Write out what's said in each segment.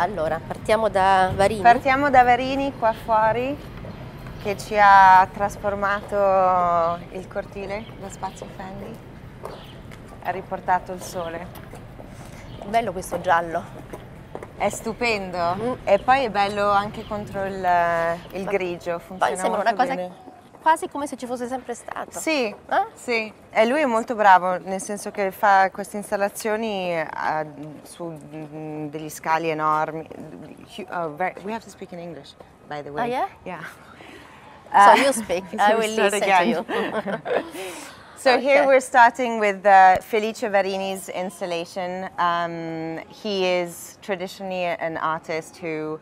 Allora, partiamo da Varini. Partiamo da Varini, qua fuori, che ci ha trasformato il cortile da spazio Fendi, ha riportato il sole. Bello questo giallo. È stupendo e poi è bello anche contro il grigio, funziona Poi sembra molto una cosa bene. quasi come se ci fosse sempre stato. Sì, sì, e lui è molto bravo, nel senso che fa queste installazioni su degli scali enormi. We have to speak in English, by the way. Oh, yeah? Yeah. So you speak, I we will start listen again. to you. So Okay. here we're starting with Felice Varini's installation. He is traditionally an artist who,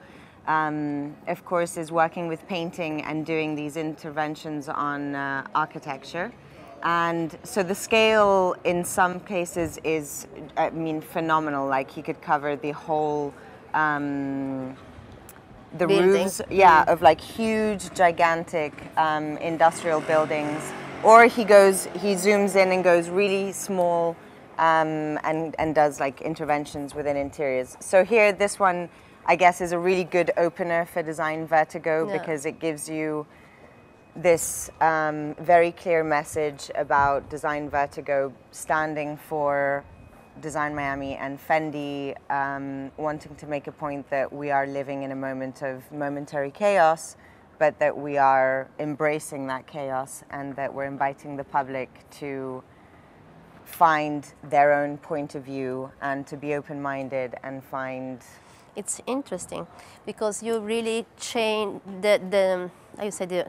of course, is working with painting and doing these interventions on architecture. And so the scale in some cases is, I mean, phenomenal. Like he could cover the whole, the roofs, yeah, of like huge, gigantic industrial buildings. Or he zooms in and goes really small and does like interventions within interiors. So here, this one, I guess, is a really good opener for Design Vertigo because it gives you this very clear message about Design Vertigo standing for Design Miami and Fendi wanting to make a point that we are living in a moment of momentary chaos, but that we are embracing that chaos and that we're inviting the public to find their own point of view and to be open-minded and find... It's interesting because you really change how you say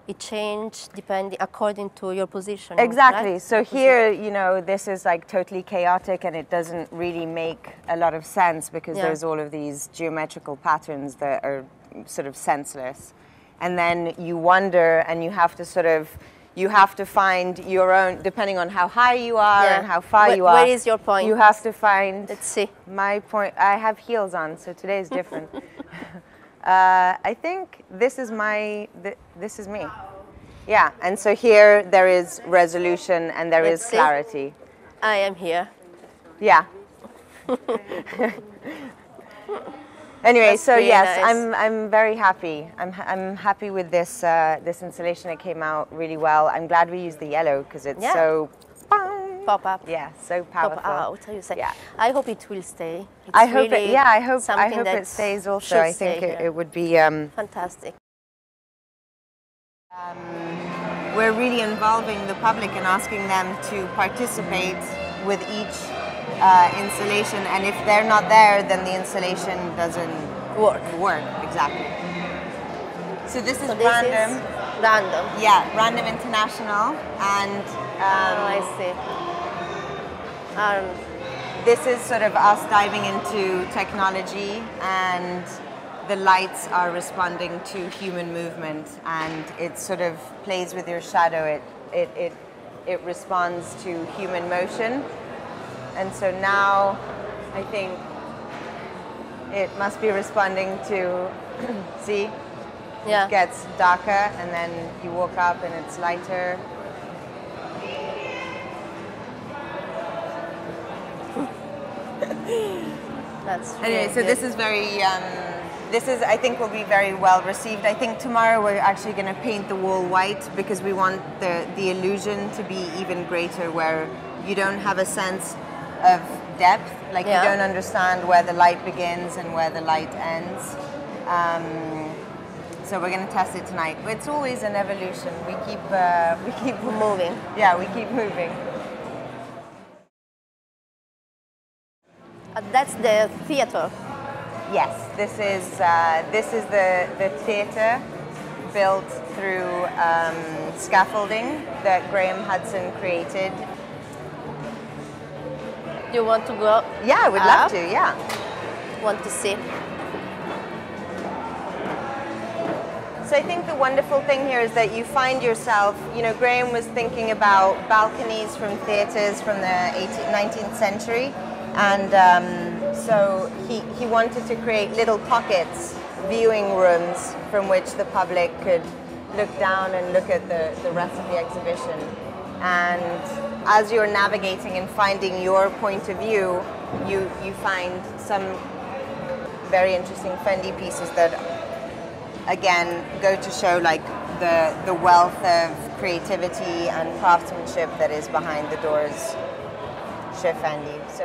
it changed depending according to your position. Exactly. Right? So here, you know, this is like totally chaotic and it doesn't really make a lot of sense because there's all of these geometrical patterns that are sort of senseless. And then you wonder and you have to find your own, depending on how high you are and how far you are. Where is your point? You have to find... Let's see. My point, I have heels on, so today is different. I think this is this is me. Yeah, and so here there is resolution and there is clarity. I am here. Yeah. Anyway, That's so really yes, nice. I'm very happy. I'm happy with this this installation. It came out really well. I'm glad we used the yellow because it's so pop up. Yeah, so powerful. Pop out. How you say? Yeah. I hope it will stay. It's I hope really it. Yeah, I hope that it stays. Also, should I think stay it would be fantastic. We're really involving the public and asking them to participate with each installation, and if they're not there, then the installation doesn't work. Exactly. So this is random. Random. Yeah, Random International, and I see. This is sort of us diving into technology, and the lights are responding to human movement, and it sort of plays with your shadow. It responds to human motion, and so now I think it must be responding to see. Yeah. It gets darker, and then you walk up, and it's lighter. That's Anyway, so this is very. This is, I think, will be very well received. I think tomorrow we're actually going to paint the wall white because we want the illusion to be even greater, where you don't have a sense of depth, like you don't understand where the light begins and where the light ends. So we're going to test it tonight. But it's always an evolution. We keep moving. Yeah, we keep moving. That's the theater. Yes, this is the theatre built through scaffolding that Graham Hudson created. You want to go? Yeah, I would love to. Yeah. Want to see? So I think the wonderful thing here is that you find yourself, you know, Graham was thinking about balconies from theatres from the 19th century, and so he wanted to create little pockets, viewing rooms from which the public could look down and look at the rest of the exhibition. And as you're navigating and finding your point of view, you find some very interesting Fendi pieces that, again, go to show like the wealth of creativity and craftsmanship that is behind the doors. Chef Fendi. So,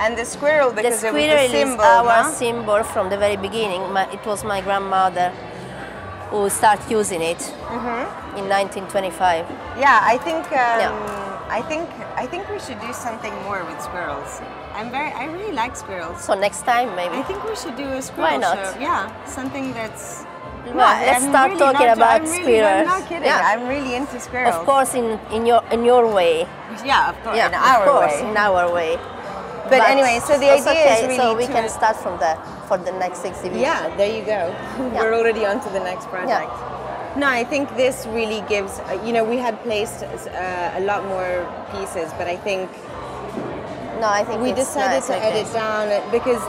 and the squirrel, because it was the symbol. Is our symbol from the very beginning. It was my grandmother who started using it in 1925. Yeah, I think I think we should do something more with squirrels. I really like squirrels. So next time maybe. I think we should do a squirrel show. Yeah, something that's. Well, let's start talking about squirrels. I'm not kidding. Yeah. I'm really into squirrels. Of course, in your way. Yeah, of course. In our way. In our way. But anyway, so the idea is really so we can start from there for the next exhibition. Yeah, there you go. We're already on to the next project. Yeah. No, I think this really gives, we had placed a lot more pieces, but I think we decided to edit down because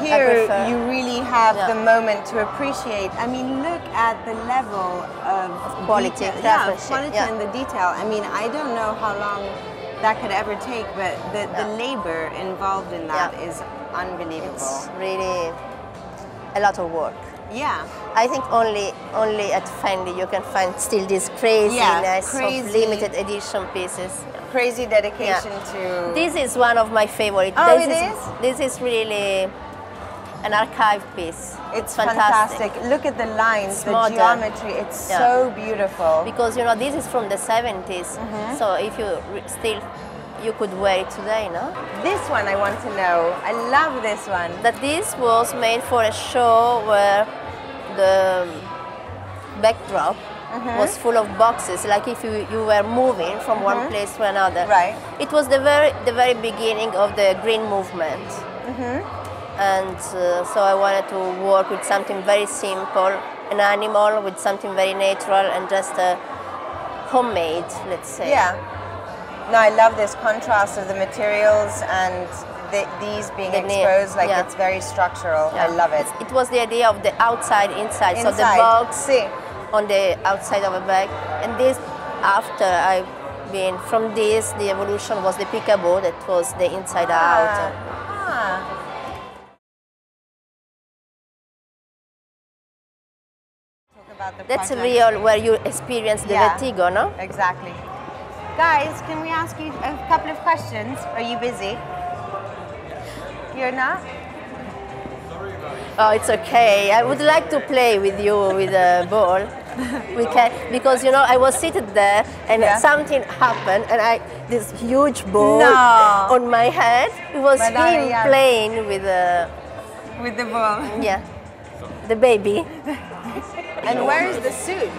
here you really have the moment to appreciate. I mean, look at the level of quality, quality and the detail. I mean, I don't know how long that could ever take, but the labor involved in that is unbelievable. It's really a lot of work. Yeah. I think only at Fendi you can find still this craziness of limited edition pieces. Crazy dedication to... This is one of my favorites. Oh, This is really an archive piece. It's fantastic. Look at the lines, the geometry. It's so beautiful. Because this is from the 70s. So if you could wear it today, no? This one I want to know. I love this one. That this was made for a show where the backdrop was full of boxes, like if you were moving from one place to another. Right. It was the very beginning of the green movement. And so I wanted to work with something very simple, an animal with something very natural and just homemade, let's say. Yeah. No, I love this contrast of the materials and these being exposed, like it's very structural. I love it. It was the idea of the outside, inside. So the box on the outside of a bag. And this, after from this, the evolution was the peekaboo, that was the inside out. That's real, where you experience the vertigo, no? Exactly. Guys, can we ask you a couple of questions? Are you busy? You're not? Oh, it's okay. I would like to play with you with a ball. We can, because I was seated there and something happened, and this huge ball on my head. It was him playing with the ball. Yeah, the baby. And where is the suit?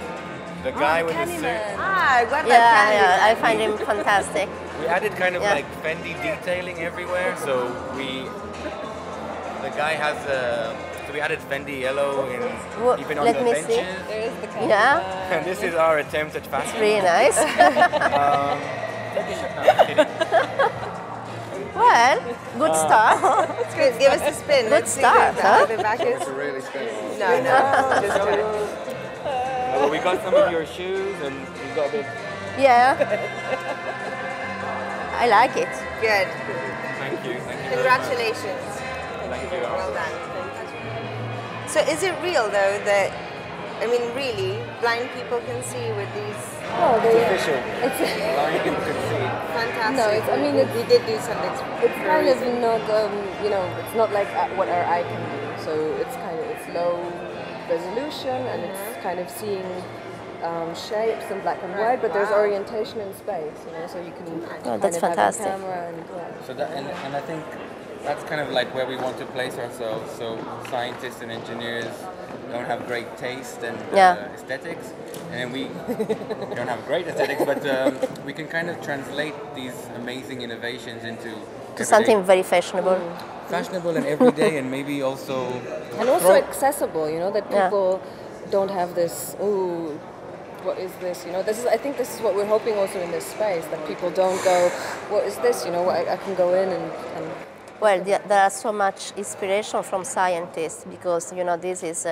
The guy with the suit. I got that. Yeah, I find him fantastic. We added kind of like Fendi detailing everywhere, so the guy has so we added Fendi yellow even on the benches. There's the camera. Yeah. And this is our attempt at fashion. It's really nice. Well, good start. It's good. Give us a spin. Good Let's start, see how the back is. To really spin. No, just try. Well, we got some of your shoes, and we got a bit. Yeah. I like it. Good. Thank you. Congratulations. Thank you. Well done. So is it real though that, really, blind people can see with these? Oh, It's official. Blind people can see. Fantastic. No, we did do something. it's kind of not, it's not like what our eye can do. So it's low resolution, and it's kind of seeing shapes in black and white, but there's orientation in space, so you can that's fantastic. Have a camera and So and I think that's kind of like where we want to place ourselves. So scientists and engineers don't have great taste and aesthetics, and we don't have great aesthetics, but we can kind of translate these amazing innovations into something very fashionable. Fashionable and everyday, and maybe also accessible. That people don't have this. Ooh, what is this? I think this is what we're hoping also in this space, that people don't go, what is this? I can go in and Well, there are so much inspiration from scientists, because this is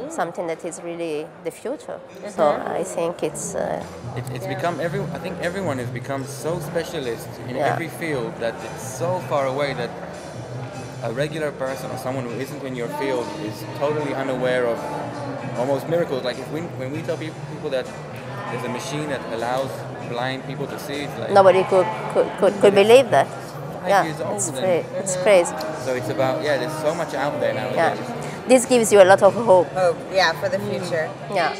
something that is really the future. So I think it's become I think everyone has become so specialist in every field that it's so far away that a regular person or someone who isn't in your field is totally unaware of almost miracles. Like when we tell people that there's a machine that allows blind people to see, it's like Nobody could believe that. 5 years old. It's crazy. So it's about, there's so much out there nowadays. Yeah. This gives you a lot of hope. Hope, yeah, for the future. Yeah.